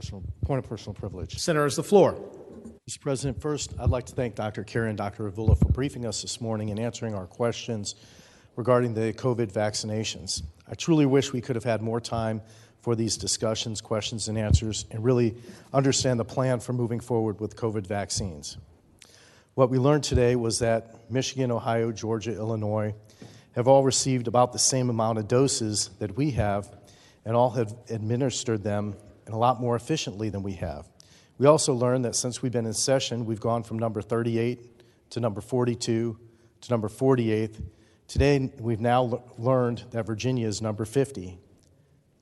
Point of personal privilege. Senator has the floor. Mr. President, first, I'd like to thank Dr. Carey and Dr. Avila for briefing us this morning and answering our questions regarding the COVID vaccinations. I truly wish we could have had more time for these discussions, questions, and answers, and really understand the plan for moving forward with COVID vaccines. What we learned today was that Michigan, Ohio, Georgia, Illinois have all received about the same amount of doses that we have, and all have administered them and a lot more efficiently than we have. We also learned that since we've been in session, we've gone from number 38 to number 42 to number 48. Today, we've now learned that Virginia is number 50,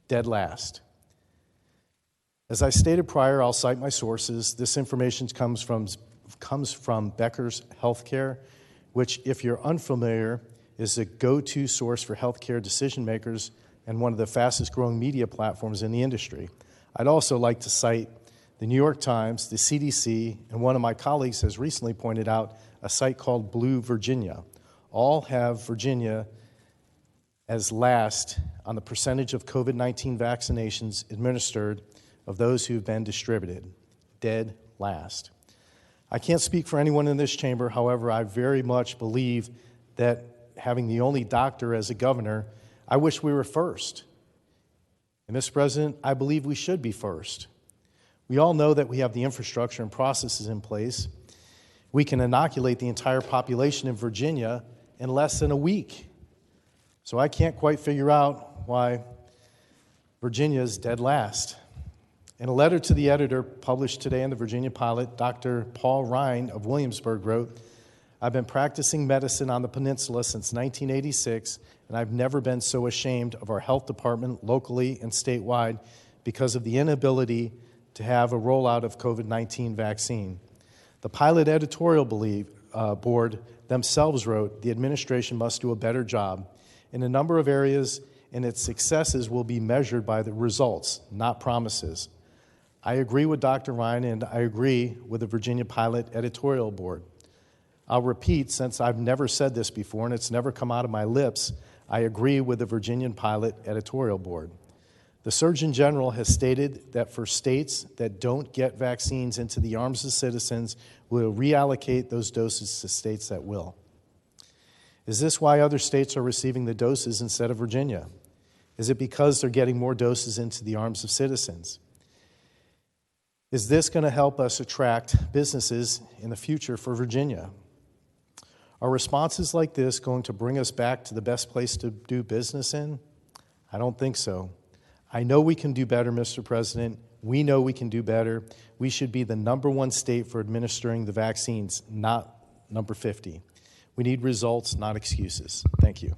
dead last. As I stated prior, I'll cite my sources. This information comes from Becker's Healthcare, which, if you're unfamiliar, is a go-to source for healthcare decision makers and one of the fastest growing media platforms in the industry. I'd also like to cite the New York Times, the CDC, and one of my colleagues has recently pointed out a site called Blue Virginia. All have Virginia as last on the percentage of COVID-19 vaccinations administered of those who've been distributed, dead last. I can't speak for anyone in this chamber, however, I very much believe that having the only doctor as a governor, I wish we were first. And Mr. President, I believe we should be first. We all know that we have the infrastructure and processes in place. We can inoculate the entire population in Virginia in less than a week. So I can't quite figure out why Virginia is dead last. In a letter to the editor published today in the Virginia Pilot, Dr. Paul Ryan of Williamsburg wrote, "I've been practicing medicine on the peninsula since 1986, and I've never been so ashamed of our health department locally and statewide because of the inability to have a rollout of COVID-19 vaccine." The Pilot editorial board themselves wrote, "The administration must do a better job in a number of areas, and its successes will be measured by the results, not promises." I agree with Dr. Ryan, and I agree with the Virginia Pilot editorial board. I'll repeat, since I've never said this before and it's never come out of my lips, I agree with the Virginia Pilot editorial board. The Surgeon General has stated that for states that don't get vaccines into the arms of citizens, we'll reallocate those doses to states that will. Is this why other states are receiving the doses instead of Virginia? Is it because they're getting more doses into the arms of citizens? Is this going to help us attract businesses in the future for Virginia? Are responses like this going to bring us back to the best place to do business in? I don't think so. I know we can do better, Mr. President. We know we can do better. We should be the #1 state for administering the vaccines, not number 50. We need results, not excuses. Thank you.